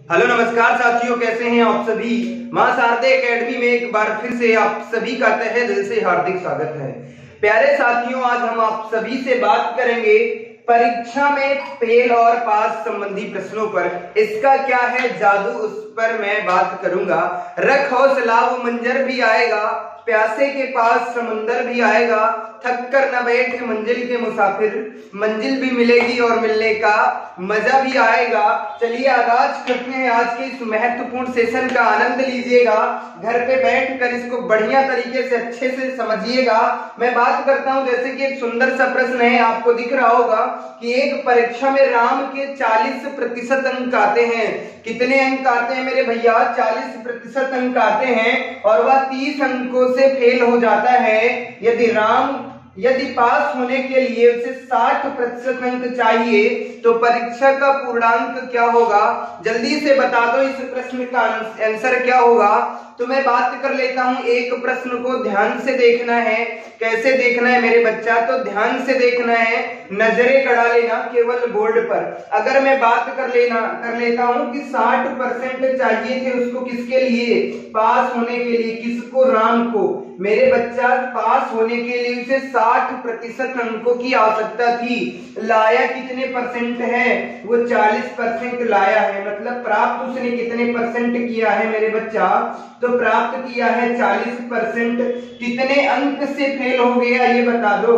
Hello नमस्कार साथियों, कैसे हैं आप सभी। मां शारदे एकेडमी में एक बार फिर से आप सभी का तहे दिल से हार्दिक स्वागत है। प्यारे साथियों, आज हम आप सभी से बात करेंगे परीक्षा में फेल और पास संबंधी प्रश्नों पर। इसका क्या है जादू, उस पर मैं बात करूंगा। रख हौसला वो मंजर भी आएगा, प्यासे के पास समंदर भी आएगा। थक कर न बैठे मंजिल के मुसाफिर, मंजिल भी मिलेगी और मिलने का मजा भी आएगा। चलिए आगाज करते हैं आज के इस महत्वपूर्ण सेशन का, आनंद लीजिएगा। घर पे बैठ कर इसको बढ़िया तरीके से अच्छे से समझिएगा। मैं बात करता हूं, जैसे कि एक सुंदर सा प्रश्न है, आपको दिख रहा होगा कि एक परीक्षा में राम के 40% अंक आते हैं। कितने अंक आते हैं मेरे भैया? 40% अंक आते हैं और वह 30 अंकों से फेल हो जाता है। यदि पास होने के लिए उसे 60% अंक चाहिए तो परीक्षा का पूर्णांक क्या होगा? जल्दी से बता दो इस प्रश्न का आंसर क्या होगा। तो मैं बात कर लेता हूं, एक प्रश्न को ध्यान से देखना है। कैसे देखना है मेरे बच्चा? तो ध्यान से देखना है, नजरें गड़ा लेना केवल बोर्ड पर। अगर मैं बात कर लेता हूं कि 60% चाहिए थे उसको, किसके लिए? पास होने के लिए। किसको? राम को। मेरे बच्चा पास होने के लिए उसे 60% अंकों की आवश्यकता थी। लाया कितने परसेंट है? वो 40% लाया है। मतलब प्राप्त उसने कितने परसेंट किया है मेरे बच्चा? तो प्राप्त किया है 40%। कितने अंक से फेल हो गया ये बता दो।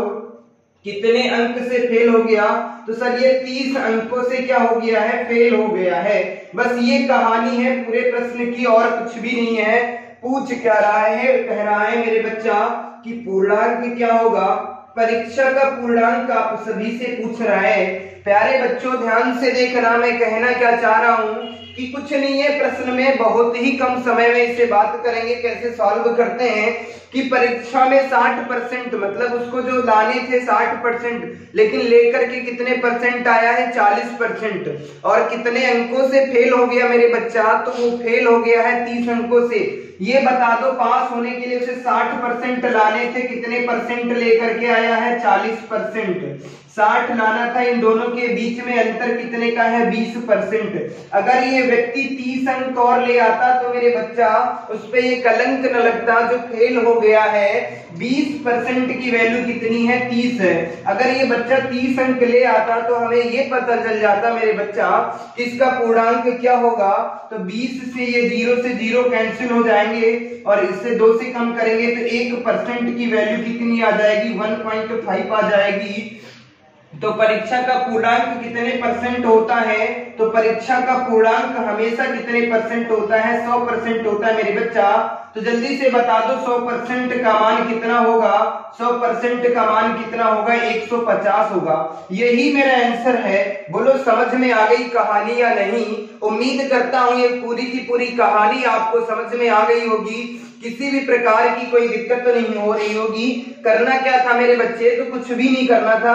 कितने अंक से फेल हो गया? तो सर ये 30 अंकों से क्या हो गया है? फेल हो गया है। बस ये कहानी है पूरे प्रश्न की, और कुछ भी नहीं है। पूछ क्या रहा है? कह रहा है मेरे बच्चा कि पूर्णांक क्या होगा। परीक्षा का पूर्णांक आप सभी से पूछ रहा है। प्यारे बच्चों ध्यान से देखना, मैं कहना क्या चाह रहा हूं कि कुछ नहीं है, प्रश्न में बहुत ही कम समय में इससे बात करेंगे, कैसे सॉल्व करते हैं। कि परीक्षा में 60% मतलब उसको जो लाने थे 60%, लेकिन लेकर के कितने परसेंट आया है? 40%। और कितने अंकों से फेल हो गया मेरे बच्चा? तो वो फेल हो गया है 30 अंकों से। ये बता दो, पास होने के लिए उसे 60% लाने थे, कितने परसेंट लेकर के आया है? 40%। 60 लाना था, इन दोनों के बीच में अंतर कितने का है? 20%। अगर ये व्यक्ति 30 अंक और ले आता तो मेरे बच्चा उस पे ये कलंक न लगता जो फेल हो गया है। 20% की वैल्यू कितनी है? 30 है। अगर ये बच्चा 30 अंक ले आता तो हमें ये पता चल जाता मेरे बच्चा कि इसका पूर्णांक क्या होगा। तो 20 से ये 0 से 0 कैंसिल हो जाएंगे और इससे 2 से कम करेंगे तो 1% की वैल्यू कितनी आ जाएगी? 1.5 आ जाएगी। तो परीक्षा का पूर्णांक कितने परसेंट होता है? तो परीक्षा का पूर्णांक हमेशा कितने परसेंट होता है? 100% होता है मेरे बच्चा। तो जल्दी से बता दो 100% का मान कितना होगा? 100% का मान कितना होगा? 150 होगा। यही मेरा आंसर है। बोलो समझ में आ गई कहानी या नहीं? उम्मीद करता हूं ये पूरी की पूरी कहानी आपको समझ में आ गई होगी। किसी भी प्रकार की कोई दिक्कत तो नहीं हो रही होगी। करना क्या था मेरे बच्चे? तो कुछ भी नहीं करना था।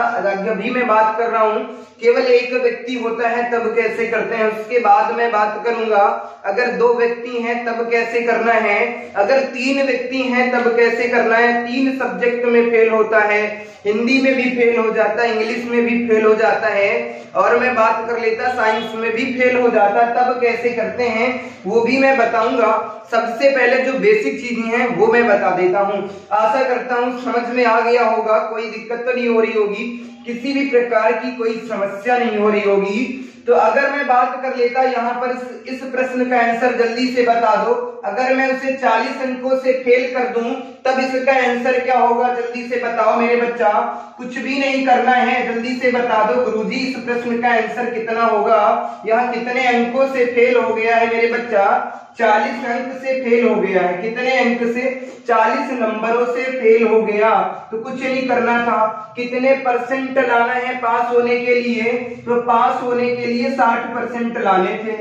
अभी मैं बात कर रहा हूं, केवल एक व्यक्ति होता है तब कैसे करते हैं, उसके बाद मैं बात करूंगा। अगर 2 व्यक्ति हैं तब कैसे करना है, अगर 3 व्यक्ति हैं तब कैसे करना है। 3 सब्जेक्ट में फेल होता है, हिंदी में भी फेल हो जाता है, इंग्लिश में भी फेल हो जाता है, और मैं बात कर लेता साइंस में भी फेल हो जाता। तब कैसे करते हैं वो भी मैं बताऊंगा। सबसे पहले जो बेसिक चीजें हैं वो मैं बता देता हूं। आशा करता हूं समझ में आ गया होगा, कोई दिक्कत तो नहीं हो रही होगी, किसी भी प्रकार की कोई समस्या नहीं हो रही होगी। तो अगर मैं बात कर लेता यहाँ पर इस प्रश्न का आंसर जल्दी से बता दो। अगर मैं उसे 40 अंकों से फेल कर दूं तब इसका आंसर क्या होगा? जल्दी से बताओ मेरे बच्चा। कुछ भी नहीं करना है, जल्दी से बता दो गुरुजी इस प्रश्न का आंसर कितना होगा। यहाँ कितने अंकों से फेल हो गया है मेरे बच्चा? 40 अंक से फेल हो गया है। कितने अंक से? 40 नंबरों से फेल हो गया। तो कुछ नहीं करना था। कितने परसेंट लाना है पास होने के लिए? तो पास होने के लिए 60% लाने थे।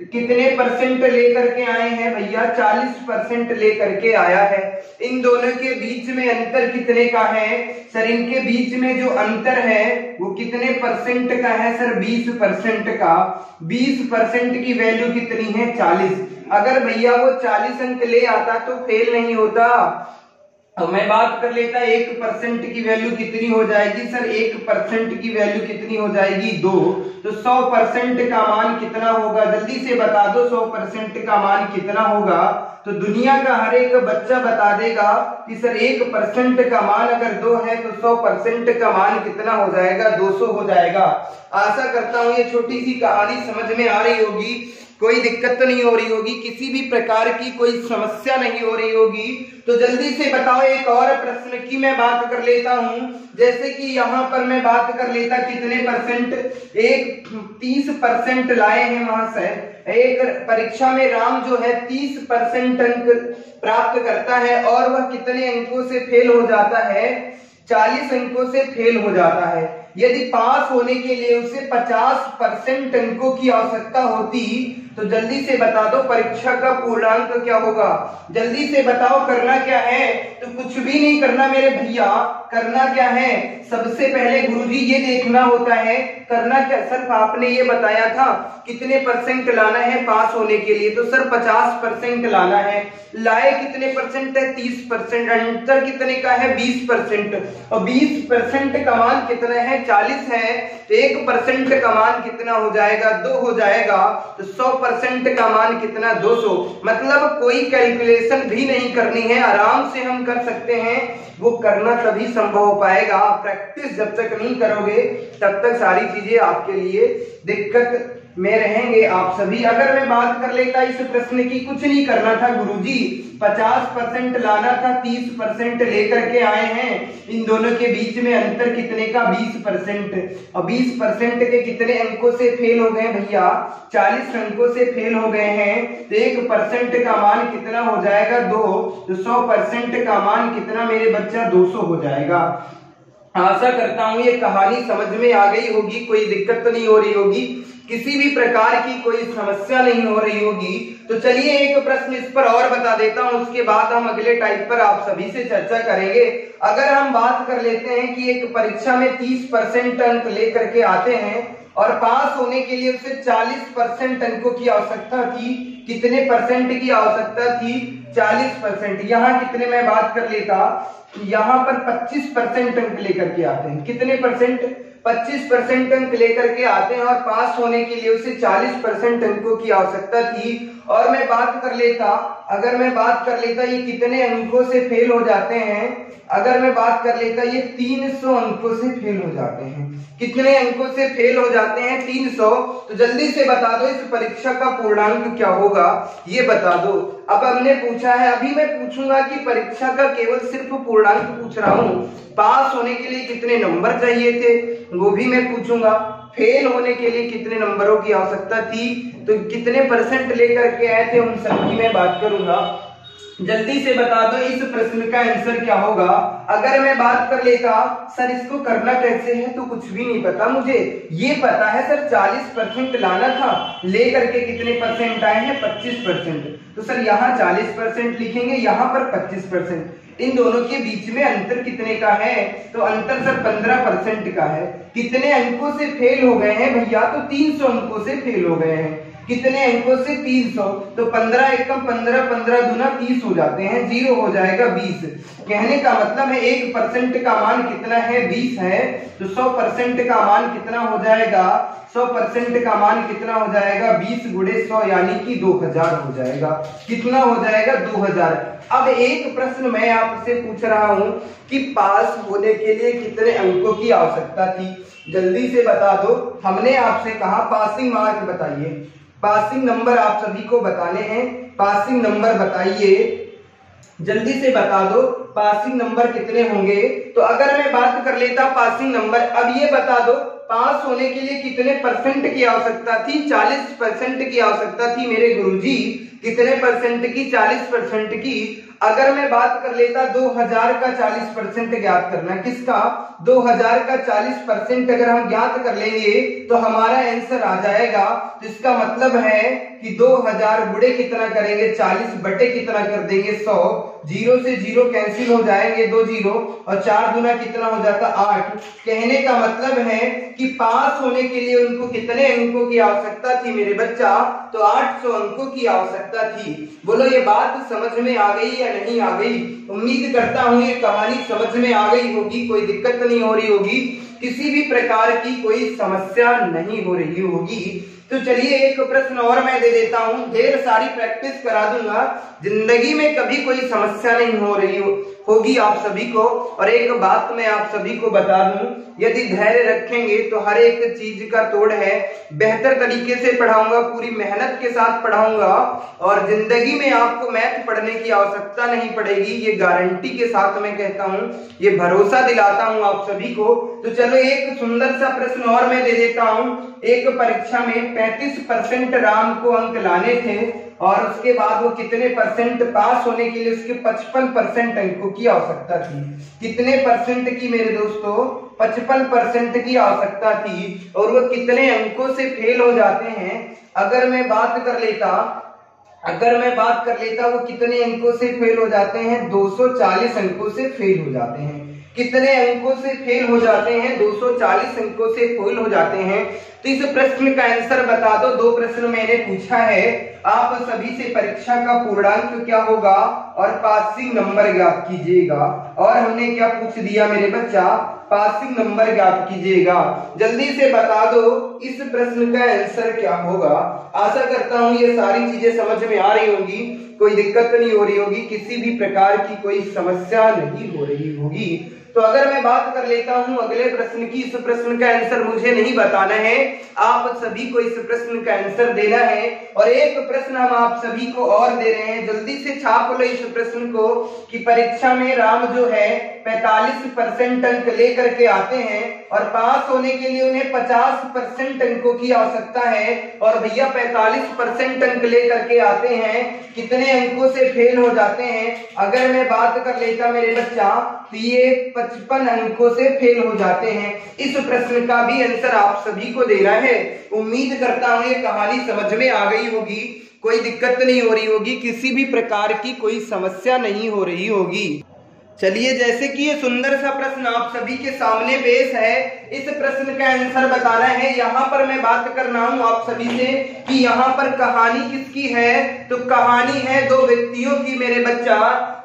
कितने परसेंट लेकर के आए हैं भैया? 40% लेकर के आया है। इन दोनों के बीच में अंतर कितने का है? सर इनके बीच में जो अंतर है वो कितने परसेंट का है? सर 20% का। 20% की वैल्यू कितनी है? 40। अगर भैया वो 40 अंक ले आता तो फेल नहीं होता। तो मैं बात कर लेता 1% की वैल्यू कितनी हो जाएगी सर, 1% की वैल्यू कितनी हो जाएगी 2। तो 100% का मान कितना होगा, जल्दी से बता दो 100% का मान कितना होगा। तो दुनिया का हर एक बच्चा बता देगा कि सर 1% का मान अगर 2 है तो 100% का मान कितना हो जाएगा, 200 हो जाएगा। आशा करता हूं ये छोटी सी कहानी समझ में आ रही होगी, कोई दिक्कत तो नहीं हो रही होगी, किसी भी प्रकार की कोई समस्या नहीं हो रही होगी। तो जल्दी से बताओ एक और प्रश्न की मैं बात कर लेता हूं, जैसे कि यहां पर मैं बात कर लेता कितने परसेंट, 30% लाए हैं वहां से। एक परीक्षा में राम जो है 30% अंक प्राप्त करता है और वह कितने अंकों से फेल हो जाता है, 40 अंकों से फेल हो जाता है। यदि पास होने के लिए उसे 50% अंकों की आवश्यकता होती तो जल्दी से बता दो परीक्षा का पूर्णांक क्या होगा। जल्दी से बताओ करना क्या है, तो कुछ भी नहीं करना मेरे भैया, करना क्या है, सबसे पहले गुरुजी ये देखना होता है करना क्या। सर आपने ये बताया था कितने परसेंट लाना है पास होने के लिए, तो सर 50% लाना है। लाए कितने परसेंट है, 30%। आंसर कितने का है, 20%। और 20% का मान कितना है, 40 है। तो 1% का मान कितना हो जाएगा, 2 हो जाएगा। तो 100% का मान कितना, 200। मतलब कोई कैलकुलेशन भी नहीं करनी है, आराम से हम कर सकते हैं। वो करना तभी संभव हो पाएगा, प्रैक्टिस जब तक नहीं करोगे तब तक सारी चीजें आपके लिए दिक्कत में रहेंगे आप सभी। अगर मैं बात कर लेता इस प्रश्न की, कुछ नहीं करना था गुरुजी, 50% लाना था, 30% लेकर के आए हैं। इन दोनों के बीच में अंतर कितने का, 20%। और 20% के कितने अंकों से फेल हो गए भैया, 40 अंकों से फेल हो गए हैं। तो 1% का मान कितना हो जाएगा, 2। तो 100% का मान कितना मेरे बच्चा, 200 हो जाएगा। आशा करता हूं ये कहानी समझ में आ गई होगी, कोई दिक्कत तो नहीं हो रही होगी, किसी भी प्रकार की कोई समस्या नहीं हो रही होगी। तो चलिए एक प्रश्न इस पर और बता देता हूं, उसके बाद हम अगले टाइप पर आप सभी से चर्चा करेंगे। अगर हम बात कर लेते हैं कि एक परीक्षा में 30% अंक लेकर के आते हैं और पास होने के लिए उसे 40% अंकों की आवश्यकता थी, कितने परसेंट की आवश्यकता थी, 40%। यहाँ कितने मैं बात कर लेता, यहाँ पर 25% अंक लेकर के आते हैं, कितने परसेंट, 25% अंक लेकर के आते हैं और पास होने के लिए उसे 40% अंकों की आवश्यकता थी। और मैं बात कर लेता, अगर मैं बात कर लेता ये कितने अंकों से फेल हो जाते हैं, अगर मैं बात कर लेता ये 300 अंकों से फेल हो जाते हैं। कितने अंकों से फेल हो जाते हैं, 300। तो जल्दी से बता दो इस परीक्षा का पूर्णांक क्या होगा, ये बता दो। अब हमने पूछा है, अभी मैं पूछूंगा कि परीक्षा का केवल सिर्फ पूर्णांक पूछ रहा हूं, पास होने के लिए कितने नंबर चाहिए थे वो भी मैं पूछूंगा, फेल होने के लिए कितने नंबरों की आवश्यकता थी, तो कितने परसेंट लेकर के आए थे, उन सब की मैं बात करूंगा। जल्दी से बता दो इस प्रश्न का आंसर क्या होगा। अगर मैं बात कर लेता सर इसको करना कैसे है, तो कुछ भी नहीं पता मुझे, ये पता है सर 40% लाना था, लेकर के कितने परसेंट आए हैं, 25%। तो सर यहाँ 40% लिखेंगे, यहाँ पर 25%। इन दोनों के बीच में अंतर कितने का है, तो अंतर सर 15% का है। कितने अंकों से फेल हो गए हैं भैया, तो 300 अंकों से फेल हो गए हैं। कितने अंकों से, 300। तो 15 एकम 15, 15 दूना 30 हो जाते हैं, 0 हो जाएगा 20। कहने का मतलब है 1% का मान कितना है, 20 है। तो 100% का मान कितना हो जाएगा, 100% का मान कितना हो जाएगा, 20 गुणे 100 यानी कि 2000 हो जाएगा। कितना हो जाएगा, 2000। अब एक प्रश्न मैं आपसे पूछ रहा हूं कि पास होने के लिए कितने अंकों की आवश्यकता थी, जल्दी से बता दो। हमने आपसे कहा पासिंग मार्क बताइए, पासिंग नंबर आप सभी को बताने हैं, पासिंग नंबर बताइए, जल्दी से बता दो पासिंग नंबर कितने होंगे। तो अगर मैं बात कर लेता पासिंग नंबर, अब ये बता दो पास होने के लिए कितने परसेंट की आवश्यकता थी, 40% की आवश्यकता थी मेरे गुरुजी। कितने परसेंट की, 40% की। अगर मैं बात कर लेता 2000 का 40% ज्ञात करना, किसका, 2000 का 40% अगर हम ज्ञात कर लेंगे तो हमारा आंसर आ जाएगा। तो इसका मतलब है कि 2000 गुणे कितना करेंगे, 40 बटे कितना कर देंगे, 100। जीरो से जीरो कैंसिल हो जाएंगे, 2 जीरो, और 4 दूना कितना हो जाता 8। कहने का मतलब है कि पास होने के लिए उनको कितने अंकों की आवश्यकता थी मेरे बच्चा? तो 800 अंकों की आवश्यकता थी। बोलो ये बात समझ में आ गई या नहीं आ गई? उम्मीद करता हूं ये कहानी समझ में आ गई होगी, कोई दिक्कत नहीं हो रही होगी, किसी भी प्रकार की कोई समस्या नहीं हो रही होगी। तो चलिए एक प्रश्न और मैं दे देता हूं, ढेर सारी प्रैक्टिस करा दूंगा, जिंदगी में कभी कोई समस्या नहीं हो रही होगी आप सभी को। और एक बात मैं आप सभी को बता दूं, यदि धैर्य रखेंगे तो हर एक चीज का तोड़ है। बेहतर तरीके से पढ़ाऊंगा, पूरी मेहनत के साथ पढ़ाऊंगा, और जिंदगी में आपको मैथ पढ़ने की आवश्यकता नहीं पड़ेगी, ये गारंटी के साथ मैं कहता हूं, ये भरोसा दिलाता हूं आप सभी को। तो चलो एक सुंदर सा प्रश्न और मैं दे देता हूं। एक परीक्षा में 35% राम को अंक लाने थे, और उसके बाद वो कितने परसेंट पास होने के लिए उसके 55% अंकों की आवश्यकता थी। कितने परसेंट की मेरे दोस्तों? 55% की आवश्यकता थी, और वो कितने अंकों से फेल हो जाते हैं? अगर मैं बात कर लेता वो कितने अंकों से फेल हो जाते हैं? 240 अंकों से फेल हो जाते हैं। कितने अंकों से फेल हो जाते हैं? 240 अंकों से फेल हो जाते हैं। तो इस प्रश्न का आंसर बता दो। 2 प्रश्न मैंने पूछा है आप सभी से, परीक्षा का पूर्णांक क्या होगा और पासिंग नंबर ज्ञात कीजिएगा। और हमने क्या पूछ दिया मेरे बच्चा? पासिंग नंबर ज्ञात कीजिएगा। जल्दी से बता दो इस प्रश्न का आंसर क्या होगा। आशा करता हूं ये सारी चीजें समझ में आ रही होंगी, कोई दिक्कत नहीं हो रही होगी, किसी भी प्रकार की कोई समस्या नहीं हो रही होगी। तो अगर मैं बात कर लेता हूं अगले प्रश्न की, इस प्रश्न का आंसर मुझे नहीं बताना है, आप सभी को इस प्रश्न का आंसर देना है। और एक प्रश्न हम आप सभी को और दे रहे हैं, जल्दी से छाप लो इस प्रश्न को, कि परीक्षा में राम जो है 45% अंक लेकर के आते हैं, और पास होने के लिए उन्हें 50% अंकों की आवश्यकता है। और भैया 45% अंक लेकर के आते हैं, कितने अंकों से फेल हो जाते हैं? अगर मैं बात कर लेता मेरे बच्चा, तो ये 55 अंकों से फेल हो जाते हैं। इस प्रश्न का भी आंसर आप सभी को देना है। उम्मीद करता हूं ये कहानी समझ में आ गई होगी, कोई दिक्कत नहीं हो रही होगी, किसी भी प्रकार की कोई समस्या नहीं हो रही होगी। चलिए जैसे कि ये सुंदर सा प्रश्न आप सभी के सामने पेश है, इस प्रश्न का आंसर बताना है। यहाँ पर मैं बात करना हूं आप सभी से कि यहाँ पर कहानी किसकी है? तो कहानी है 2 व्यक्तियों की मेरे बच्चा।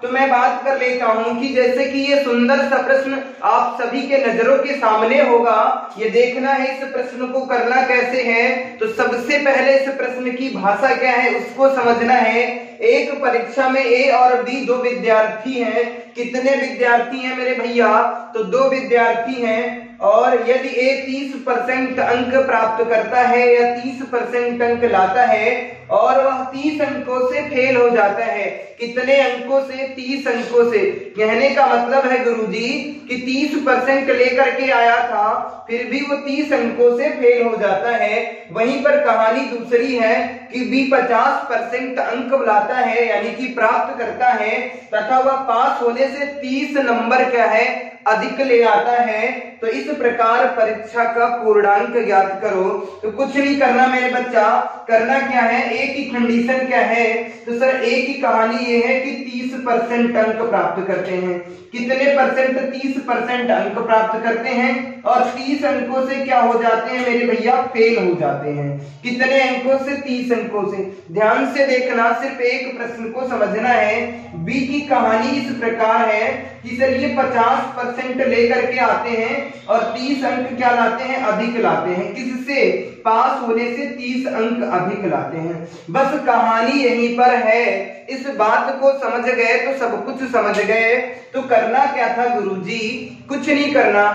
तो मैं बात कर लेता हूं कि जैसे कि ये सुंदर सा प्रश्न आप सभी के नजरों के सामने होगा, ये देखना है इस प्रश्न को करना कैसे है। तो सबसे पहले इस प्रश्न की भाषा क्या है उसको समझना है। एक परीक्षा में ए और बी 2 विद्यार्थी हैं। कितने विद्यार्थी हैं मेरे भैया? तो 2 विद्यार्थी हैं। और यदि ए 30% अंक प्राप्त करता है या 30% अंक लाता है, और वह 30 अंकों से फेल हो जाता है। कितने अंकों से? 30 अंकों से। कहने का मतलब है गुरुजी कि 30% लेकर के आया था, फिर भी वो 30 अंकों से फेल हो जाता है। वहीं पर कहानी दूसरी है कि बी 50% अंक लाता है, यानी कि प्राप्त करता है, तथा वह पास होने से 30 नंबर क्या है? अधिक ले आता है। तो इस प्रकार परीक्षा का पूर्णांक ज्ञात करो। तो कुछ नहीं करना मेरे बच्चा, करना क्या है? ए की कंडीशन क्या है? तो सर ए की कहानी ये है कि 30% अंक प्राप्त करते हैं। कितने परसेंट? 30% अंक प्राप्त करते हैं, और 30 अंकों से क्या हो जाते हैं मेरे भैया? फेल हो जाते हैं। कितने अंकों से? 30 अंकों से। ध्यान से देखना, सिर्फ एक प्रश्न को समझना है। बी की कहानी इस प्रकार है कि सर ये 50% लेकर के आते हैं, और 30 अंक क्या लाते हैं? अधिक लाते हैं। किससे? पास होने से 30 अंक अधिक लाते हैं। बस कहानी यहीं पर है। इस बात को समझ गए तो सब कुछ समझ गए। तो करना क्या था गुरुजी? कुछ नहीं करना।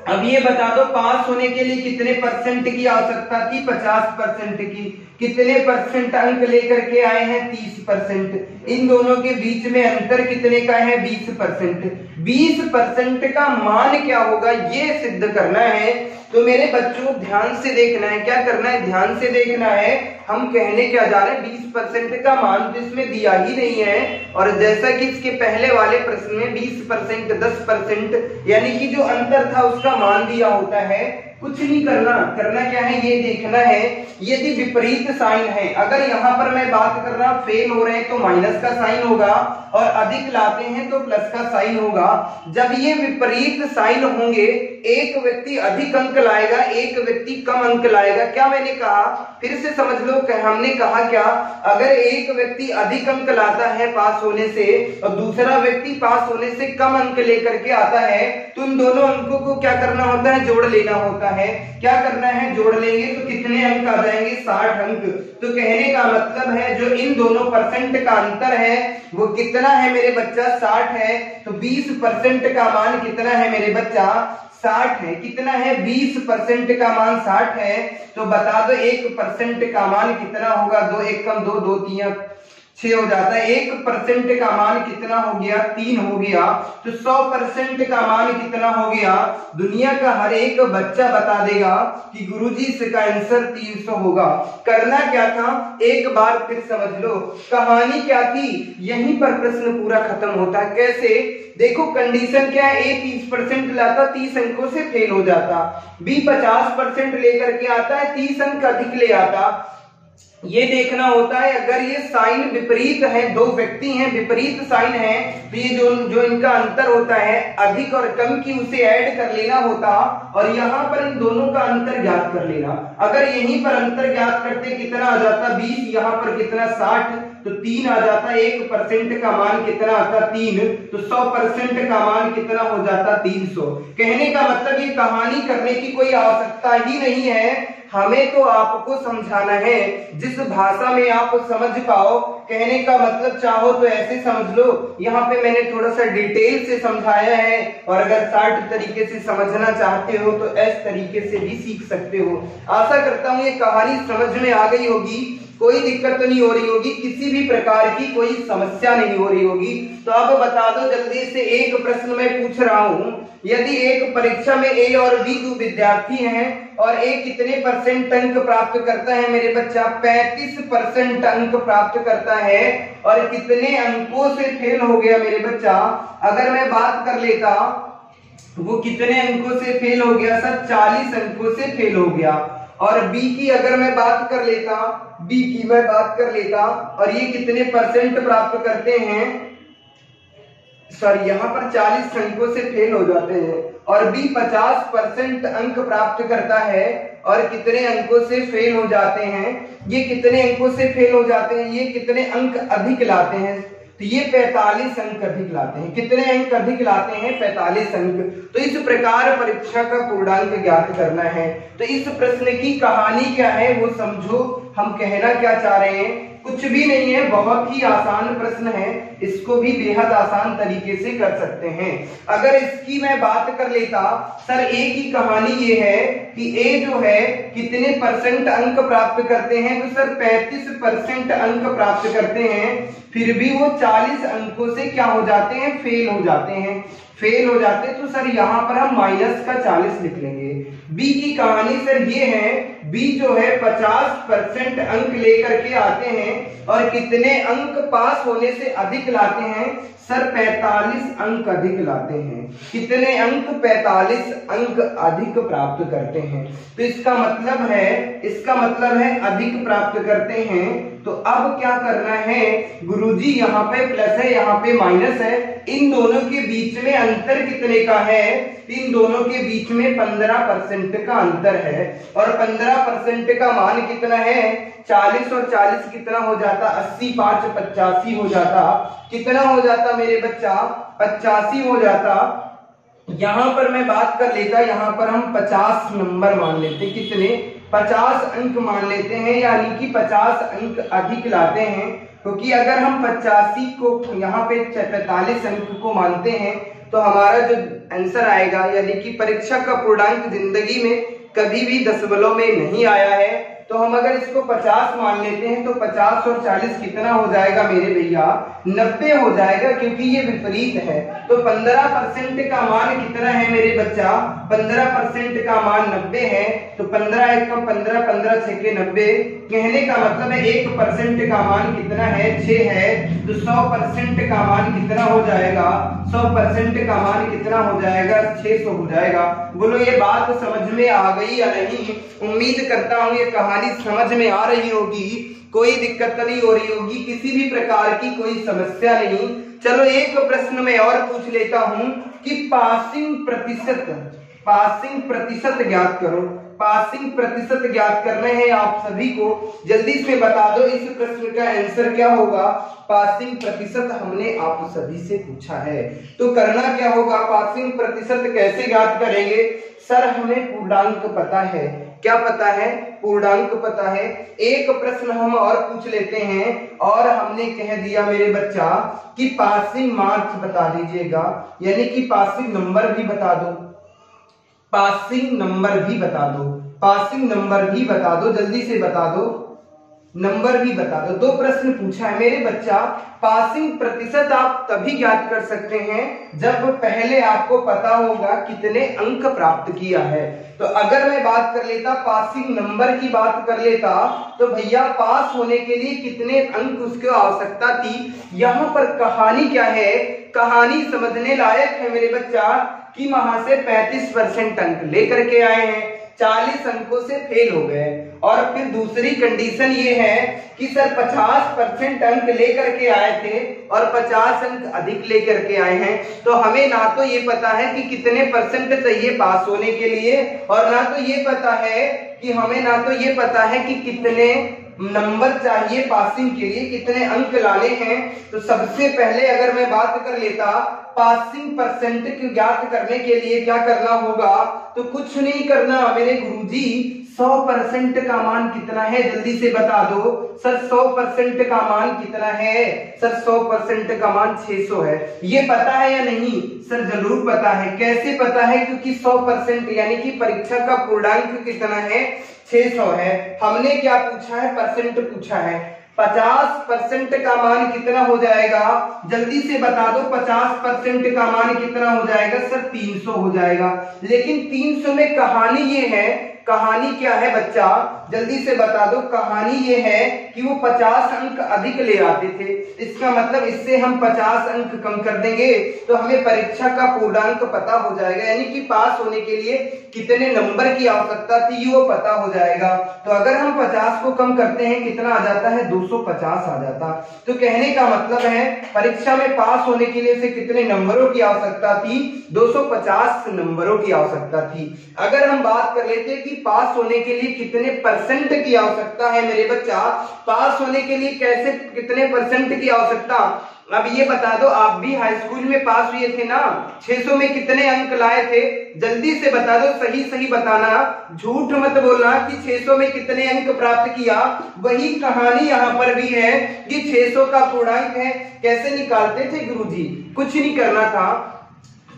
अब ये बता दो पास होने के लिए कितने परसेंट की आवश्यकता थी? 50% की। कितने परसेंट अंक लेकर के आए हैं? 30%। इन दोनों के बीच में अंतर कितने का है? 20%। 20% का मान क्या होगा ये सिद्ध करना है। तो मेरे बच्चों ध्यान से देखना है। क्या करना है? ध्यान से देखना है। हम कहने क्या जा रहे हैं? 20% का मान तो इसमें दिया ही नहीं है, और जैसा कि इसके पहले वाले प्रश्न में 20%, 10%, यानी कि जो अंतर था उसका मान दिया होता है। कुछ नहीं करना, करना क्या है ये देखना है यदि विपरीत साइन है, अगर यहाँ पर मैं बात कर रहा फेल हो रहे हैं तो माइनस का साइन होगा और अधिक लाते हैं तो प्लस का साइन होगा। जब ये विपरीत साइन होंगे, एक व्यक्ति अधिक अंक लाएगा, एक व्यक्ति कम अंक लाएगा। क्या मैंने कहा, फिर से समझ लो, हमने कहा क्या, अगर एक व्यक्ति अधिक अंक लाता है पास होने से और दूसरा व्यक्ति पास होने से कम अंक लेकर के आता है, तो उन दोनों अंकों को क्या करना होता है, जोड़ लेना होता है। क्या करना है, जोड़ लेंगे तो कितने अंक आ जाएंगे, 60 अंक। तो कहने का मतलब है जो इन दोनों परसेंट का अंतर है वो कितना है मेरे बच्चा, 60 है। तो 20% का मान कितना है मेरे बच्चा, 60 है। कितना है, 20% का मान 60 है। तो बता दो 1% का मान कितना होगा, 2 1 कम 2 2 3 6 हो जाता है। 1% का मान कितना हो गया, 3 हो गया। तो 100% का मान कितना हो गया, दुनिया का हर एक बच्चा बता देगा कि गुरुजी इसका आंसर 300 होगा। करना क्या था, एक बार फिर समझ लो कहानी क्या थी, यहीं पर प्रश्न पूरा खत्म होता है। कैसे, देखो कंडीशन क्या है, A 30% लाता 30 अंकों से फेल हो जाता, B 50% लेकर के आता है 30 अंक अधिक ले आता। ये देखना होता है अगर ये साइन विपरीत है, दो व्यक्ति हैं विपरीत साइन है, तो ये जो इनका अंतर होता है अधिक और कम की उसे ऐड कर लेना होता और यहाँ पर इन दोनों का अंतर ज्ञात कर लेना। अगर यहीं पर अंतर ज्ञात करते कितना आ जाता 20, यहाँ पर कितना 60, तो 3 आ जाता। 1% का मान कितना आता 3, तो 100% का मान कितना हो जाता 300। कहने का मतलब ये कहानी करने की कोई आवश्यकता ही नहीं है, हमें तो आपको समझाना है जिस भाषा में आप समझ पाओ। कहने का मतलब चाहो तो ऐसे समझ लो, यहाँ पे मैंने थोड़ा सा डिटेल से समझाया है, और अगर शार्ट तरीके से समझना चाहते हो तो इस तरीके से भी सीख सकते हो। आशा करता हूँ ये कहानी समझ में आ गई होगी, कोई दिक्कत तो नहीं हो रही होगी, किसी भी प्रकार की कोई समस्या नहीं हो रही होगी। तो अब बता दो जल्दी से, एक प्रश्न मैं पूछ रहा हूं, यदि एक परीक्षा में A और B 2 विद्यार्थी हैं और A कितने % अंक प्राप्त करता है मेरे बच्चा, 35% अंक प्राप्त करता है, और कितने अंकों से फेल हो गया मेरे बच्चा। अगर मैं बात कर लेता वो कितने अंकों से फेल हो गया सर, 40 अंकों से फेल हो गया। और B की अगर मैं बात कर लेता, B की मैं बात कर लेता, और ये कितने % प्राप्त करते हैं, सॉरी यहाँ पर 40 अंकों से फेल हो जाते हैं, और B 50% अंक प्राप्त करता है और कितने अंकों से फेल हो जाते हैं, ये कितने अंकों से फेल हो जाते हैं, ये कितने अंक अधिक लाते हैं, तो ये 45 अंक अधिक लाते हैं। कितने अंक अधिक लाते हैं, 45 अंक। तो इस प्रकार परीक्षा का पूर्णांक ज्ञात करना है। तो इस प्रश्न की कहानी क्या है वो समझो, हम कहना क्या चाह रहे हैं, कुछ भी नहीं है, बहुत ही आसान प्रश्न है, इसको भी बेहद आसान तरीके से कर सकते हैं। अगर इसकी मैं बात कर लेता सर, A की कहानी ये है कि A जो है कितने % अंक प्राप्त करते हैं, तो सर 35% अंक प्राप्त करते हैं, फिर भी वो 40 अंकों से क्या हो जाते हैं, फेल हो जाते हैं। फेल हो जाते तो सर यहाँ पर हम माइनस का 40 लिख लेंगे। B की कहानी सर ये है, B जो है 50% अंक लेकर के आते हैं और कितने अंक पास होने से अधिक लाते हैं, सर 45 अंक अधिक लाते हैं। कितने अंक, 45 अंक अधिक प्राप्त करते हैं। तो इसका मतलब है अधिक प्राप्त करते हैं। तो अब क्या करना है गुरुजी, यहाँ पे प्लस है यहाँ पे माइनस है, इन दोनों के बीच में अंतर कितने का है, इन दोनों के बीच में 15% का अंतर है, और 15% का मान कितना है, 40 और 40 कितना हो जाता, 80 5 85 हो जाता। कितना हो जाता मेरे बच्चा, 85 हो जाता। यहां पर मैं बात कर लेता, यहां पर हम 50 नंबर मान लेते, कितने, 50 अंक मान लेते हैं, यानी कि 50 अंक अधिक लाते हैं। क्योंकि अगर हम 85 को यहाँ पे 45 अंक को मानते हैं तो हमारा जो आंसर आएगा, यानी कि परीक्षा का पूर्णांक जिंदगी में कभी भी दशमलव में नहीं आया है, तो हम अगर इसको 50 मान लेते हैं तो 50 और 40 कितना हो जाएगा मेरे भैया, 90 हो जाएगा, क्योंकि ये विपरीत है। तो 15% का मान कितना है मेरे बच्चा, 15% का मान 90 है। तो 15 एक कम 15, 15 6 के 90, कहने का मतलब है 1% का मान कितना है, 6 है। तो 100% का मान कितना हो जाएगा, 100% का मान कितना हो जाएगा, 600 हो जाएगा। बोलो ये बात समझ में आ गई या नहीं? उम्मीद करता हूं ये कहानी समझ में आ रही होगी, कोई दिक्कत नहीं हो रही होगी, किसी भी प्रकार की कोई समस्या नहीं। चलो एक प्रश्न में और पूछ लेता हूं कि पासिंग प्रतिशत ज्ञात करो। पासिंग प्रतिशत ज्ञात करने हैं आप सभी को, जल्दी से बता दो इस प्रश्न का आंसर क्या होगा। पासिंग प्रतिशत हमने आप सभी से पूछा है, तो करना क्या होगा, पासिंग प्रतिशत कैसे ज्ञात करेंगे। सर हमें पूर्णांक पता है, क्या पता है, पूर्णांक पता है। एक प्रश्न हम और पूछ लेते हैं, और हमने कह दिया मेरे बच्चा कि पासिंग मार्क्स बता दीजिएगा, यानी कि पासिंग नंबर भी बता दो, पासिंग नंबर भी बता दो, पासिंग नंबर भी बता दो, जल्दी से बता दो, नंबर भी बता दो। दो प्रश्न पूछा है मेरे बच्चा। पासिंग प्रतिशत आप तभी ज्ञात कर सकते हैं जब पहले आपको पता होगा कितने अंक प्राप्त किया है। तो अगर मैं बात कर लेता, पासिंग नंबर की बात कर लेता, तो भैया पास होने के लिए कितने अंक उसकी आवश्यकता थी। यहाँ पर कहानी क्या है, कहानी समझने लायक है मेरे बच्चा, कि वहां से 35% अंक लेकर के आए हैं, 40 अंकों से फेल हो गए। और फिर दूसरी कंडीशन ये है कि सर 50% अंक लेकर के आए थे और 50 अंक अधिक लेकर के आए हैं। तो हमें ना तो ये पता है कि कितने परसेंट चाहिए पास होने के लिए, और ना तो ये पता है कि हमें ना तो ये पता है कि कितने नंबर चाहिए पासिंग के लिए, कितने अंक लाने हैं। तो सबसे पहले अगर मैं बात कर लेता, पासिंग परसेंट को ज्ञात करने के लिए क्या करना होगा, तो कुछ नहीं करना मेरे गुरुजी, 100% का मान कितना है, जल्दी से बता दो सर। 100% का मान कितना है सर, 100% का मान 600 है। ये पता है या नहीं सर? जरूर पता है। कैसे पता है? क्योंकि 100% यानी कि परीक्षा का पूर्णांक कितना है, 600 है। हमने क्या पूछा है, परसेंट पूछा है। 50% का मान कितना हो जाएगा, जल्दी से बता दो। 50% का मान कितना हो जाएगा सर, 300 हो जाएगा। लेकिन 300 में कहानी ये है, कहानी क्या है बच्चा, जल्दी से बता दो। कहानी ये है कि वो 50 अंक अधिक ले आते थे, इसका मतलब इससे हम 50 अंक कम कर देंगे तो हमें परीक्षा का पूर्णांक पता हो जाएगा, यानी कि पास होने के लिए कितने नंबर की आवश्यकता थी वो पता हो जाएगा। तो अगर हम 50 को कम करते हैं कितना आ जाता है, 250 आ जाता। तो कहने का मतलब है परीक्षा में पास होने के लिए से कितने नंबरों की आवश्यकता थी, 250 नंबरों की आवश्यकता थी। अगर हम बात कर लेते कि पास होने के लिए कितने परसेंट की आवश्यकता है मेरे बच्चा, पास होने के लिए कैसे कितने परसेंट की आवश्यकता, अब ये बता दो। आप भी हाई स्कूल में पास हुए थे ना, 600 में कितने अंक लाए थे, जल्दी से बता दो, सही सही बताना, झूठ मत बोलना कि 600 में कितने अंक प्राप्त किया। वही कहानी यहाँ पर भी है कि 600 का पूर्णांक है। कैसे निकालते थे गुरुजी, कुछ नहीं करना था।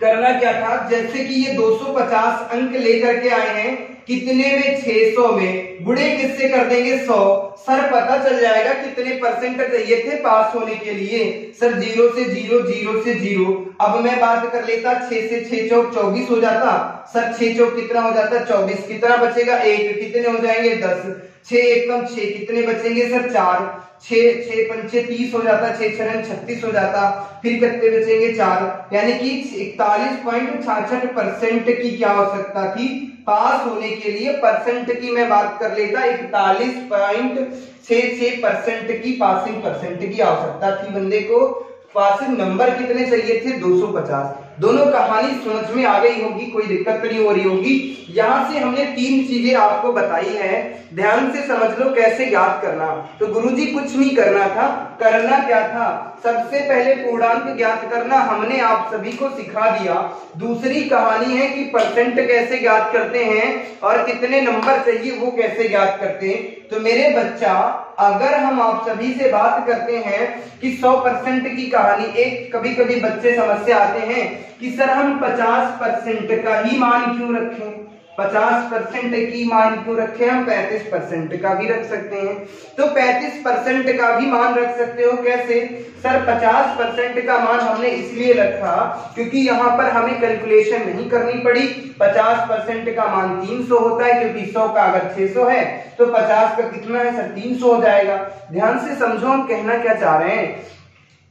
करना क्या था, जैसे कि ये 250 अंक लेकर के आए हैं, कितने में, 600 में, गुणे किससे कर देंगे, 100। सर पता चल जाएगा कितने परसेंट चाहिए थे पास होने के लिए। सर 0 से 0, 0 से 0। अब मैं बात कर लेता, 6 से 6 चौक 24 हो जाता। सर 6 चौक कितना हो जाता, 24। कितना बचेगा, 1। कितने हो जाएंगे, 10। 6 एकम 6, कितने बचेंगे सर, 4। 6 पंचे 30 हो जाता, 6 छन 36 हो जाता। फिर कितने बचेंगे, 4। यानी कि 41.66% की क्या आवश्यकता थी पास होने के लिए। परसेंट की मैं बात कर लेता, 41.66% की पासिंग परसेंट की आवश्यकता थी बंदे को। पासिंग नंबर कितने चाहिए थे, 250। दोनों कहानी समझ में आ गई होगी, कोई दिक्कत नहीं हो रही होगी। यहां से हमने 3 चीजें आपको बताई हैं, ध्यान से समझ लो कैसे याद करना। तो गुरुजी कुछ नहीं करना था, करना क्या था, सबसे पहले पूर्णांक ज्ञात करना हमने आप सभी को सिखा दिया। दूसरी कहानी है कि परसेंट कैसे ज्ञात करते हैं और कितने नंबर चाहिए वो कैसे ज्ञात करते हैं। तो मेरे बच्चा, अगर हम आप सभी से बात करते हैं कि 100% की कहानी, एक कभी कभी बच्चे समस्या आते हैं कि सर हम 50% का ही मान क्यों रखें, 50% की मान क्यों रखे हम, 35% का भी रख सकते हैं। तो 35% का भी मान रख सकते हो। कैसे सर, 50% का मान हमने इसलिए रखा क्योंकि यहाँ पर हमें कैलकुलेशन नहीं करनी पड़ी। 50% का मान 300 होता है, क्योंकि 100 का अगर 600 है तो 50 का कितना है सर, 300 हो जाएगा। ध्यान से समझो हम कहना क्या चाह रहे हैं।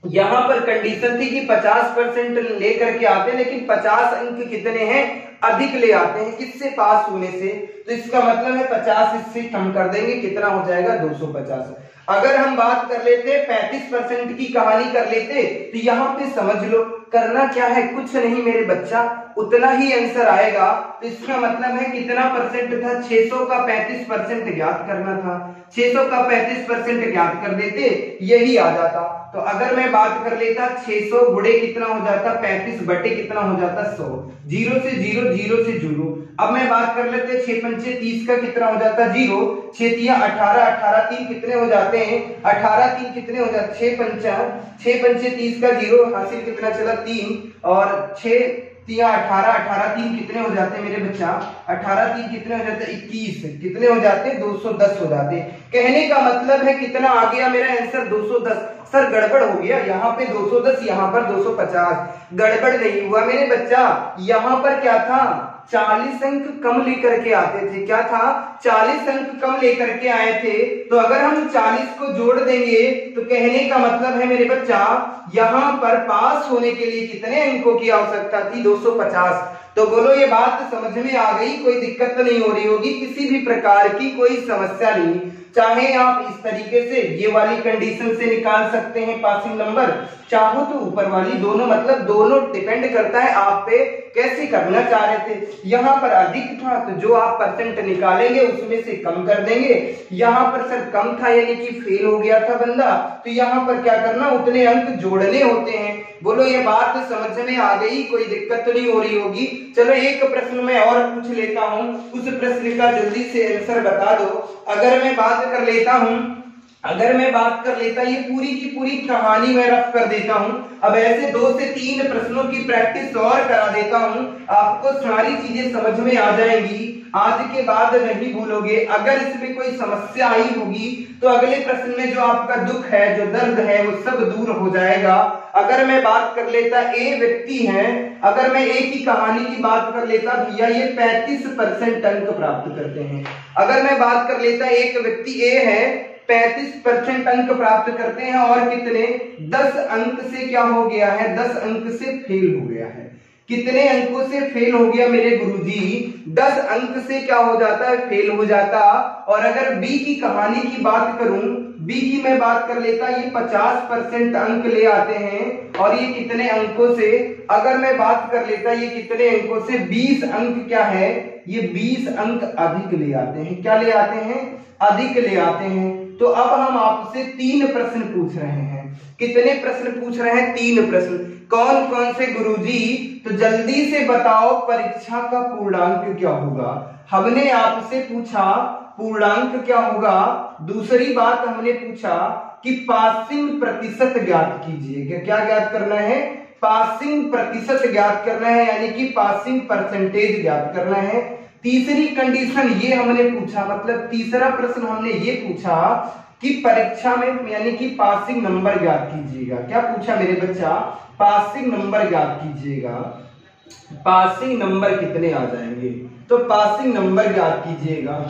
यहां पर कंडीशन थी कि 50% लेकर के आते हैं, लेकिन 50 अंक कितने हैं, अधिक ले आते हैं किससे, पास होने से। तो इसका मतलब है 50 इससे कम कर देंगे, कितना हो जाएगा 250। अगर हम बात कर लेते 35% की कहानी कर लेते तो यहां पे समझ लो करना क्या है, कुछ नहीं मेरे बच्चा, उतना ही आंसर आएगा। तो इसका मतलब है कितना परसेंट था, 600 का 35% ज्ञात करना था। 600 का 35% ज्ञात कर देते, यही आ जाता। तो अगर मैं बात कर लेता 600 गुणे कितना हो जाता, 35 बटे कितना हो जाता 100, 0 से 0, 0 से 0। अब मैं बात कर लेते 6 पंचे 30 का कितना हो जाता 0, 6 तिया 18, 18 3 कितने हो जाते हैं, 18 3 कितने हो जाते, 6 पंचे 30 का 0, हासिल कितना चला 3, और 6 तिया 18, 18 3 कितने हो जाते हैं मेरे बच्चा, 18 3 कितने हो जाते 21, कितने हो जाते 210 हो जाते। कहने का मतलब है कितना आ गया मेरा आंसर 210। सर गड़बड़ हो गया, यहाँ पे 210, यहाँ पर 250, गड़बड़ नहीं हुआ मेरे बच्चा। यहाँ पर क्या था, 40 अंक कम लेकर के आते थे। क्या था, 40 अंक कम लेकर के आए थे। तो अगर हम 40 को जोड़ देंगे तो कहने का मतलब है मेरे बच्चा, यहाँ पर पास होने के लिए कितने अंकों की आवश्यकता थी, 250। तो बोलो ये बात समझ में आ गई, कोई दिक्कत तो नहीं हो रही होगी, किसी भी प्रकार की कोई समस्या नहीं। चाहे आप इस तरीके से ये वाली कंडीशन से निकाल सकते हैं पासिंग नंबर, चाहो तो ऊपर वाली, दोनों मतलब दोनों डिपेंड करता है आप पे कैसे करना चाह रहे थे। यहाँ पर अधिक था तो जो आप परसेंट निकालेंगे उसमें से कम कर देंगे। यहाँ पर सर कम था यानी कि फेल हो गया था बंदा, तो यहाँ पर क्या करना, उतने अंक जोड़ने होते हैं। बोलो ये बात समझ में आ गई, कोई दिक्कत तो नहीं हो रही होगी। चलो एक प्रश्न मैं और पूछ लेता हूँ, उस प्रश्न का जल्दी से आंसर बता दो। अगर मैं बात कर लेता ये पूरी की पूरी कहानी मैं रफ कर देता हूं। अब ऐसे 2 से 3 प्रश्नों की प्रैक्टिस और करा देता हूं, आपको सारी चीजें समझ में आ जाएंगी, आज के बाद नहीं भूलोगे। अगर इसमें कोई समस्या आई होगी तो अगले प्रश्न में जो आपका दुख है, जो दर्द है, वो सब दूर हो जाएगा। अगर मैं बात कर लेता ए व्यक्ति है, अगर मैं ए की कहानी की बात कर लेता भैया, ये 35% अंक प्राप्त करते हैं। अगर मैं बात कर लेता एक व्यक्ति ए है, 35% अंक प्राप्त करते हैं, और कितने, 10 अंक से क्या हो गया है, 10 अंक से फेल हो गया है। कितने अंकों से फेल हो गया मेरे गुरुजी, 10 अंक से क्या हो जाता है, फेल हो जाता। और अगर बी की कहानी की बात करूं, बी की मैं बात कर लेता, ये 50% अंक ले आते हैं, और ये कितने अंकों से, अगर मैं बात कर लेता ये कितने अंकों से, 20 अंक क्या है, ये 20 अंक अधिक ले आते हैं। क्या ले आते हैं, अधिक ले आते हैं। तो अब हम आपसे 3 प्रश्न पूछ रहे हैं। कितने प्रश्न पूछ रहे हैं, 3 प्रश्न। कौन कौन से गुरुजी, तो जल्दी से बताओ परीक्षा का पूर्णांक क्या होगा। हमने आपसे पूछा पूर्णांक क्या होगा, दूसरी बात हमने पूछा कि पासिंग प्रतिशत ज्ञात कीजिए। क्या ज्ञात करना है, पासिंग प्रतिशत ज्ञात करना है, यानी कि पासिंग परसेंटेज ज्ञात करना है। तीसरी कंडीशन ये हमने पूछा, मतलब तीसरा प्रश्न हमने ये पूछा कि परीक्षा में यानी कि पासिंग नंबर ज्ञात कीजिएगा। क्या पूछा मेरे बच्चा, पासिंग नंबर ज्ञात कीजिएगा। पासिंग नंबर कितने आ जाएंगे, तो पासिंग नंबर ज्ञात कीजिएगा,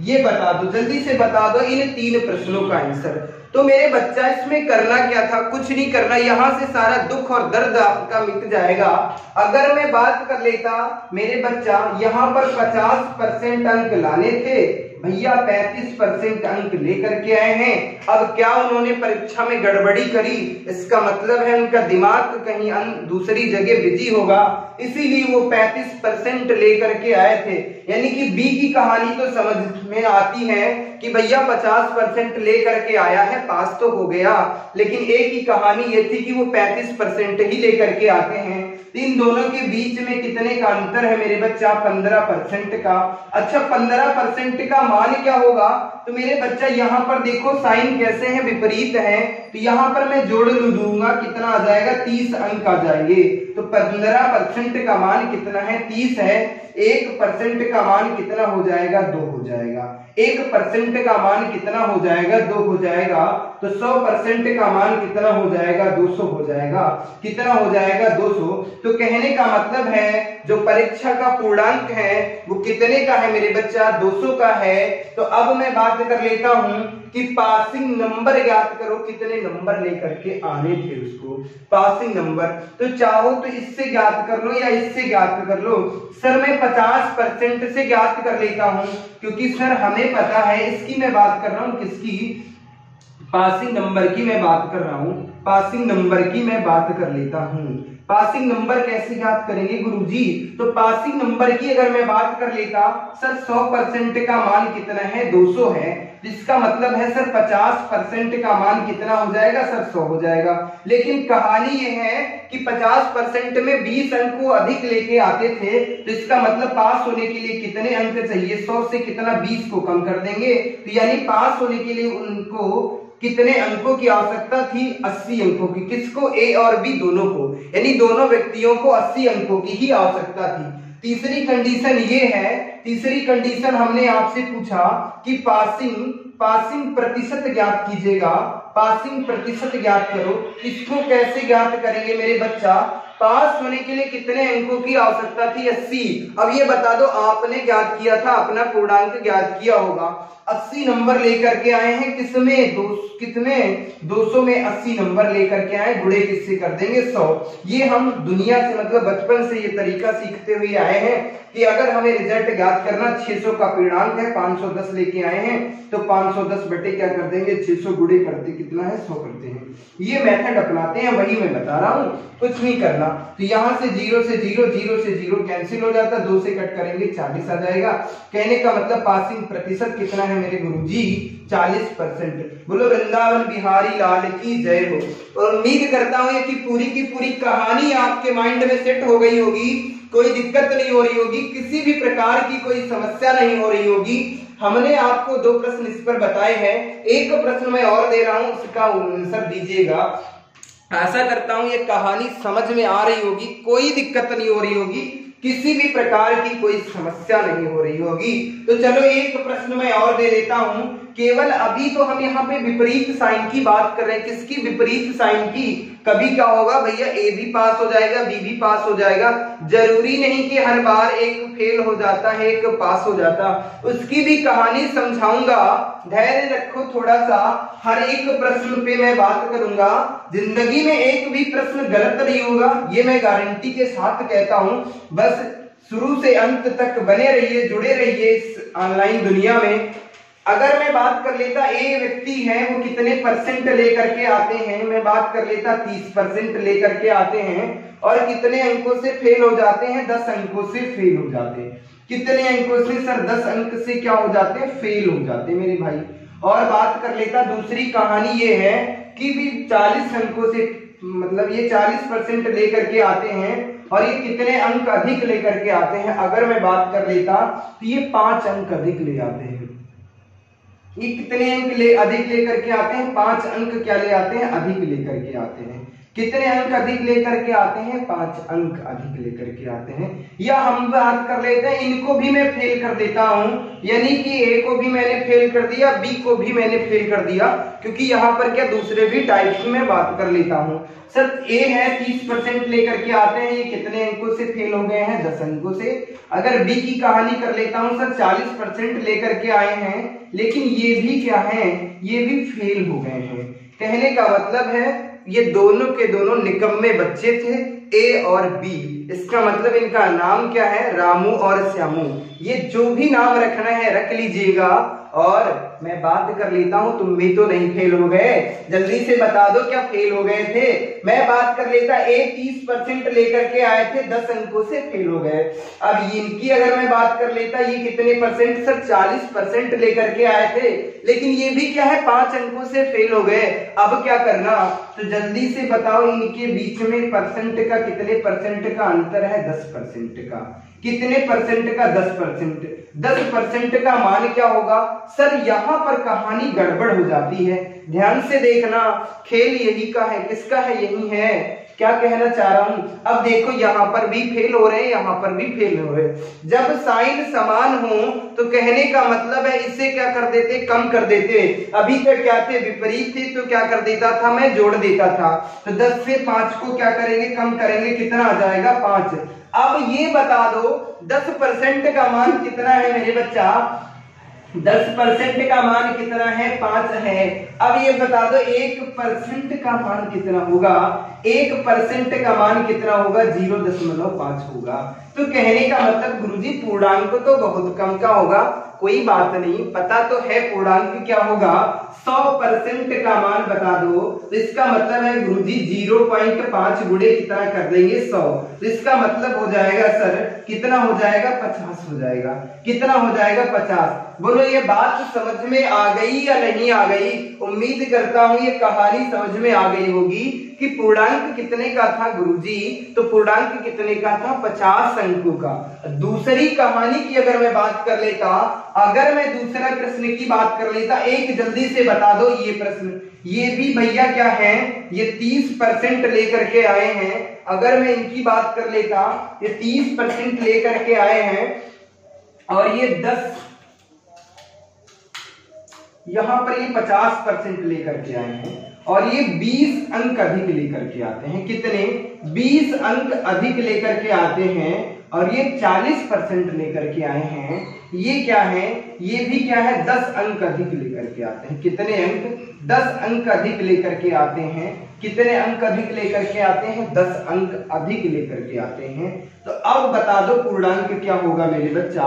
ये बता दो, जल्दी से बता दो इन 3 प्रश्नों का आंसर। तो मेरे बच्चा इसमें करना क्या था, कुछ नहीं करना, यहां से सारा दुख और दर्द आपका मिट जाएगा। अगर मैं बात कर लेता मेरे बच्चा, यहां पर 50% अंक लाने थे भैया, 35% अंक लेकर के आए हैं। अब क्या उन्होंने परीक्षा में गड़बड़ी करी, इसका मतलब है उनका दिमाग कहीं दूसरी जगह बिजी होगा, इसीलिए वो 35% लेकर के आए थे। यानी कि बी की कहानी तो समझ में आती है कि भैया 50% लेकर के आया है, पास तो हो गया, लेकिन ए की कहानी ये थी कि वो 35% ही लेकर के आते हैं। इन दोनों के बीच में कितने का अंतर है मेरे बच्चा, 15% का। अच्छा 15% का मान क्या होगा, तो मेरे बच्चा यहाँ पर देखो साइन कैसे है, विपरीत है, तो यहाँ पर मैं जोड़ दूंगा, कितना आ जाएगा 30 अंक आ जाएंगे। तो 15% का मान कितना है 30 है, 1% का मान कितना हो जाएगा 2 हो जाएगा, 1% का मान कितना हो जाएगा 2 हो जाएगा, तो 100% का मान कितना हो जाएगा 200 हो जाएगा, कितना हो जाएगा 200। तो कहने का मतलब है जो परीक्षा का पूर्णांक है वो कितने का है मेरे बच्चा 200 का है। तो अब मैं बात कर लेता हूं कि पासिंग नंबर ज्ञात करो, कितने नंबर लेकर के आने थे उसको, पासिंग नंबर। तो चाहो तो इससे ज्ञात कर लो या इससे ज्ञात कर लो। सर मैं 50% से ज्ञात कर लेता हूं, क्योंकि सर हमें पता है, इसकी मैं बात कर रहा हूं, किसकी, पासिंग नंबर की मैं बात कर रहा हूं, पासिंग नंबर की मैं बात कर लेता हूं। पासिंग नंबर कैसे ज्ञात करेंगे गुरुजी? तो पासिंग नंबर की अगर मैं बात कर लेता, सर 100% का मान कितना है 200 है, जिसका मतलब है सर 50% का मान कितना हो जाएगा सर 100 हो जाएगा। लेकिन कहानी ये है कि 50% में 20 अंक को अधिक लेके आते थे, तो इसका मतलब पास होने के लिए कितने अंक चाहिए, 100 से कितना 20 को कम कर देंगे, तो यानी पास होने के लिए उनको कितने अंकों की आवश्यकता थी 80 अंकों की। किसको, ए और बी दोनों को, यानी दोनों व्यक्तियों को 80 अंकों की ही आवश्यकता थी। तीसरी कंडीशन ये है, तीसरी कंडीशन हमने आपसे पूछा कि पासिंग प्रतिशत ज्ञात कीजिएगा, पासिंग प्रतिशत ज्ञात करो। इसको कैसे ज्ञात करेंगे मेरे बच्चा? पास होने के लिए कितने अंकों की आवश्यकता थी 80। अब ये बता दो, आपने ज्ञात किया था, अपना पूर्णांक ज्ञात किया होगा, 80 नंबर लेकर के आए हैं, किसमें कितने 200 में 80 नंबर लेकर के आए, गुणे किससे कर देंगे 100। ये हम दुनिया से मतलब बचपन से ये तरीका सीखते हुए आए हैं कि अगर हमें रिजल्ट ज्ञात करना, 600 का पूर्णांक है, 510 लेके आए हैं, तो 510 बटे क्या कर देंगे 600, गुणे करते कितना है 100 करते हैं। ये मेथड अपनाते हैं, वही मैं बता रहा हूं, कुछ नहीं करना। तो यहां से 0 से 0, 0 से 0 कैंसिल हो जाता, 2 से कट करेंगे 40 आ जाएगा। कहने का मतलब पासिंग प्रतिशत कितना है मेरे गुरुजी 40%। बोलो वृंदावन बिहारी लाल की जय हो। और उम्मीद करता हूं कि पूरी की पूरी कहानी आपके माइंड में सेट हो गई होगी, कोई दिक्कत नहीं हो रही होगी, किसी भी प्रकार की कोई समस्या नहीं हो रही होगी। हमने आपको 2 प्रश्न इस पर बताए हैं, एक प्रश्न मैं और दे रहा हूं, उसका आंसर दीजिएगा। आशा करता हूं ये कहानी समझ में आ रही होगी, कोई दिक्कत नहीं हो रही होगी, किसी भी प्रकार की कोई समस्या नहीं हो रही होगी। तो चलो एक प्रश्न मैं और दे देता हूं। केवल अभी तो हम यहाँ पे विपरीत साइन की बात कर रहे हैं, किसकी, विपरीत साइन की। कभी क्या होगा भैया, ए भी पास हो जाएगा, बी भी पास हो जाएगा, जरूरी नहीं कि हर बार एक फेल हो जाता है एक पास हो जाता, उसकी भी कहानी समझाऊंगा, धैर्य रखो थोड़ा सा, हर एक प्रश्न पे मैं बात करूंगा। जिंदगी में एक भी प्रश्न गलत नहीं होगा, ये मैं गारंटी के साथ कहता हूं। बस शुरू से अंत तक बने रहिए, जुड़े रहिए इस ऑनलाइन दुनिया में। अगर मैं बात कर लेता, ए व्यक्ति है वो कितने परसेंट लेकर के आते हैं, मैं बात कर लेता 30% लेकर के आते हैं, और कितने अंकों से फेल हो जाते हैं, 10 अंकों से फेल हो जाते हैं। कितने अंकों से सर, 10 अंक से क्या हो जाते हैं, फेल हो जाते हैं मेरे भाई। और बात कर लेता, दूसरी कहानी ये है कि भी 40 अंकों से, मतलब ये 40% लेकर के आते हैं, और ये कितने अंक अधिक लेकर के आते हैं। अगर मैं बात कर लेता तो ये 5 अंक अधिक ले आते हैं। ये कितने अंक अधिक लेकर के आते हैं, 5 अंक क्या ले आते हैं, अधिक लेकर के आते हैं। कितने अंक अधिक लेकर के आते हैं, 5 अंक अधिक लेकर के आते हैं। या हम बात कर लेते हैं, इनको भी मैं फेल कर देता हूं, यानी कि ए को भी मैंने फेल कर दिया, बी को भी मैंने फेल कर दिया, क्योंकि यहाँ पर क्या दूसरे भी टाइप की मैं बात कर लेता हूं। सर ए है 30% लेकर के आते हैं, ये कितने अंकों से फेल हो गए हैं, 10 अंकों से। अगर बी की कहानी कर लेता हूं, सर 40% लेकर के आए हैं, लेकिन ये भी क्या है, ये भी फेल हो गए हैं। कहने का मतलब है ये दोनों के दोनों निकम्मे बच्चे थे, ए और बी। इसका मतलब इनका नाम क्या है, रामू और श्यामू। ये जो भी नाम रखना है रख लीजिएगा। और मैं बात कर लेता हूं, तुम भी तो नहीं फेल हो गए, जल्दी से बता दो क्या फेल हो गए थे। मैं बात कर लेता, ए 30% लेकर के आए थे, 10 अंकों से फेल हो गए। अब इनकी अगर मैं बात कर लेता, ये कितने परसेंट, सर 40% लेकर के आए थे, लेकिन ये भी क्या है 5 अंकों से फेल हो गए। अब क्या करना, तो जल्दी से बताओ, इनके बीच में परसेंट का कितने परसेंट का अंतर है, 10% का। कितने परसेंट का, 10%। 10% का मान क्या होगा सर, यहाँ यहाँ पर कहानी गड़बड़ हो जाती है। ध्यान से देखना, खेल यही का है, किसका है, यही है। क्या कहना चाह रहा हूं, अब देखो यहाँ पर भी फेल हो रहे हैं, यहाँ पर भी फेल हो रहे हैं। जब साइन समान हो तो कहने का मतलब है इससे क्या कर देते, कम कर देते। अभी तक क्या थे, विपरीत थे, तो क्या कर देता था, मैं जोड़ देता था। तो 10 से 5 को क्या करेंगे, कम करेंगे, कितना आ जाएगा, 5। अब ये बता दो 10% का मान कितना है मेरे बच्चा, 10% का मान कितना है, 5 है। अब ये बता दो 1% का मान कितना होगा, 1% का मान कितना होगा, 0.5 होगा। तो कहने का मतलब गुरुजी पूर्णांक तो बहुत कम का होगा, कोई बात नहीं, पता तो है पूर्णांक क्या होगा, 100% का मान बता दो। तो इसका मतलब है गुरुजी 0.5 गुणे कितना कर देंगे, 100। तो इसका मतलब हो जाएगा सर, कितना हो जाएगा, 50 हो जाएगा। कितना हो जाएगा, 50। बोलो ये बात समझ में आ गई या नहीं आ गई? उम्मीद करता हूं ये कहानी समझ में आ गई होगी कि पूर्णांक कितने का था गुरुजी, तो पूर्णांक कितने का था, 50 अंकों का। दूसरी कहानी की अगर मैं बात कर लेता, अगर मैं दूसरा प्रश्न की बात कर लेता, एक जल्दी से बता दो ये प्रश्न, ये भी भैया क्या है, ये 30% लेकर के आए हैं। अगर मैं इनकी बात कर लेता, ये 30% लेकर के आए हैं और ये 10, यहां पर ये 50% लेकर के आए हैं और ये 20 अंक अधिक लेकर के आते हैं। कितने, 20 अंक अधिक लेकर के आते हैं और ये 40% लेकर के आए हैं। ये क्या है, ये भी क्या है, 10 अंक अधिक लेकर के आते हैं। कितने अंक, 10 अंक अधिक लेकर के आते हैं। कितने अंक अधिक लेकर के आते हैं, 10 अंक अधिक लेकर के आते हैं। तो अब बता दो पूर्णांक क्या होगा मेरे बच्चा,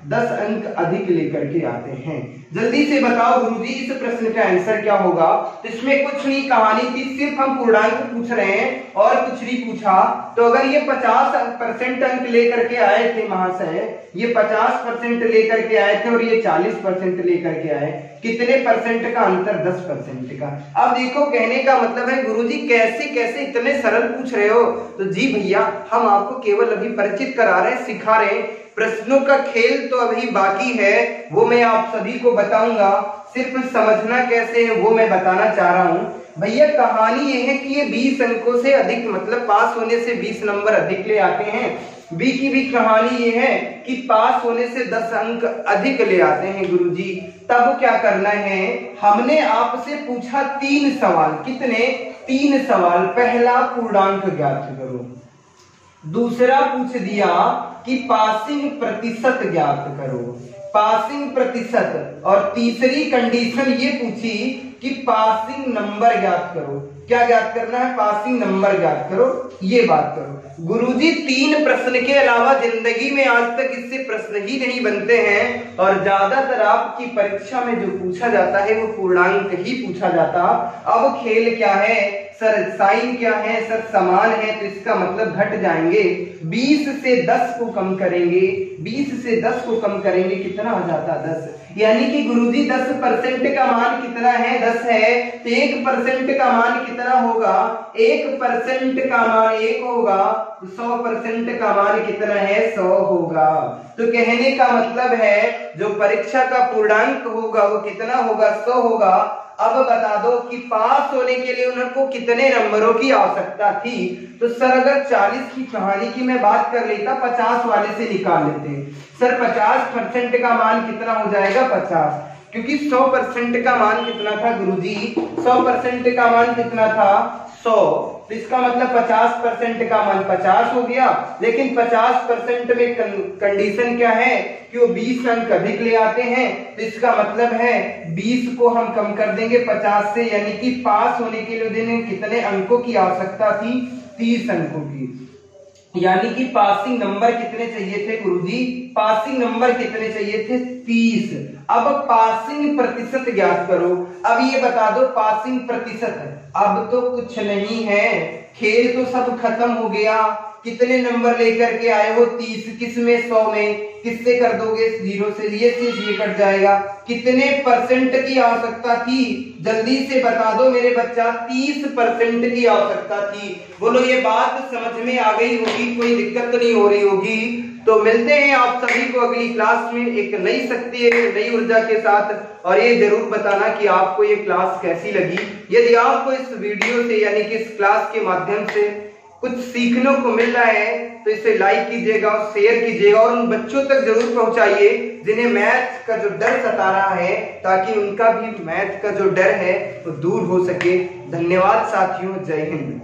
10 अंक अधिक लेकर के आते हैं। जल्दी से बताओ गुरुजी इस प्रश्न का आंसर क्या होगा। तो इसमें कुछ नहीं कहानी थी, सिर्फ हम पूर्णांक पूछ रहे हैं और कुछ नहीं पूछा। तो अगर ये 50% अंक लेकर के आए थे महाशय, ये 50% लेकर के आए थे और ये 40% लेकर के आए, कितने परसेंट का अंतर, 10% का। अब देखो कहने का मतलब है गुरुजी कैसे कैसे इतने सरल पूछ रहे हो। तो जी भैया हम आपको केवल अभी परिचित करा रहे हैं, सिखा रहे हैं, प्रश्नों का खेल तो अभी बाकी है, वो मैं आप सभी को बताऊंगा। सिर्फ समझना कैसे है वो मैं बताना चाह रहा हूं। भैया कहानी ये है कि ये 20 अंकों से अधिक, मतलब पास होने से 20 नंबर अधिक ले आते हैं। बी की भी कहानी ये है कि पास होने से 10 अंक अधिक ले आते हैं गुरुजी। तब क्या करना है, हमने आपसे पूछा 3 सवाल। कितने, 3 सवाल। पहला पूर्णांक ज्ञात करो, दूसरा पूछ दिया कि पासिंग प्रतिशत ज्ञात करो, पासिंग प्रतिशत, और तीसरी कंडीशन ये पूछी कि पासिंग नंबर ज्ञात करो। क्या ज्ञात करना है, पासिंग नंबर ज्ञात करो, ये बात करो। गुरुजी 3 प्रश्न के अलावा जिंदगी में आज तक इससे प्रश्न ही नहीं बनते हैं और ज्यादातर आपकी परीक्षा में जो पूछा जाता है वो पूर्णांक ही पूछा जाता। अब खेल क्या है सर, साइन क्या है सर, समान है, तो इसका मतलब घट जाएंगे। 20 से 10 को कम करेंगे, 20 से 10 को कम करेंगे, कितना आ जाता, 10। यानी कि गुरुजी 10% का मान कितना है, 10 है। तो 1% का मान कितना होगा, 1% का मान 1 होगा। 100% का मान कितना है, 100 होगा। तो कहने का मतलब है जो परीक्षा का पूर्णांक होगा वो कितना होगा, 100 होगा। अब बता दो कि पास होने के लिए उनको कितने नंबरों की आवश्यकता थी। तो सर अगर 40 की कहानी की मैं बात कर लेता, 50 वाले से निकाल लेते हैं। सर 50% का मान कितना हो जाएगा, 50, क्योंकि 100% का मान कितना था गुरुजी, 100% का मान कितना था, 100। तो इसका मतलब 50% का मान 50 हो गया। लेकिन 50% में कंडीशन क्या है कि वो 20 अंक अधिक ले आते हैं। तो इसका मतलब है 20 को हम कम कर देंगे 50 से, यानी कि पास होने के लिए कितने अंकों की आवश्यकता थी, 30 अंकों की। यानी कि पासिंग नंबर कितने चाहिए थे गुरुजी, पासिंग नंबर कितने चाहिए थे, 30। अब पासिंग प्रतिशत ज्ञात करो। अब ये बता दो पासिंग प्रतिशत, अब तो कुछ नहीं है, खेल तो सब खत्म हो गया। कितने नंबर लेकर के आए हो, 30, किस में, 100 में, किससे कर दोगे, 0 से, ये चीज ये कट जाएगा। कितने परसेंट की आवश्यकता थी, जल्दी से बता दो मेरे बच्चा, 30% की आवश्यकता थी। बोलो ये बात समझ में आ गई होगी, कोई दिक्कत नहीं हो रही होगी। तो मिलते हैं आप सभी को अगली क्लास में एक नई शक्ति, एक नई ऊर्जा के साथ। और ये जरूर बताना कि आपको ये क्लास कैसी लगी। यदि आपको इस वीडियो से यानी कि इस क्लास के माध्यम से कुछ सीखने को मिल रहा है तो इसे लाइक कीजिएगा और शेयर कीजिएगा और उन बच्चों तक जरूर पहुंचाइए जिन्हें मैथ का जो डर सता रहा है, ताकि उनका भी मैथ का जो डर है वो दूर हो सके। धन्यवाद साथियों, जय हिंद।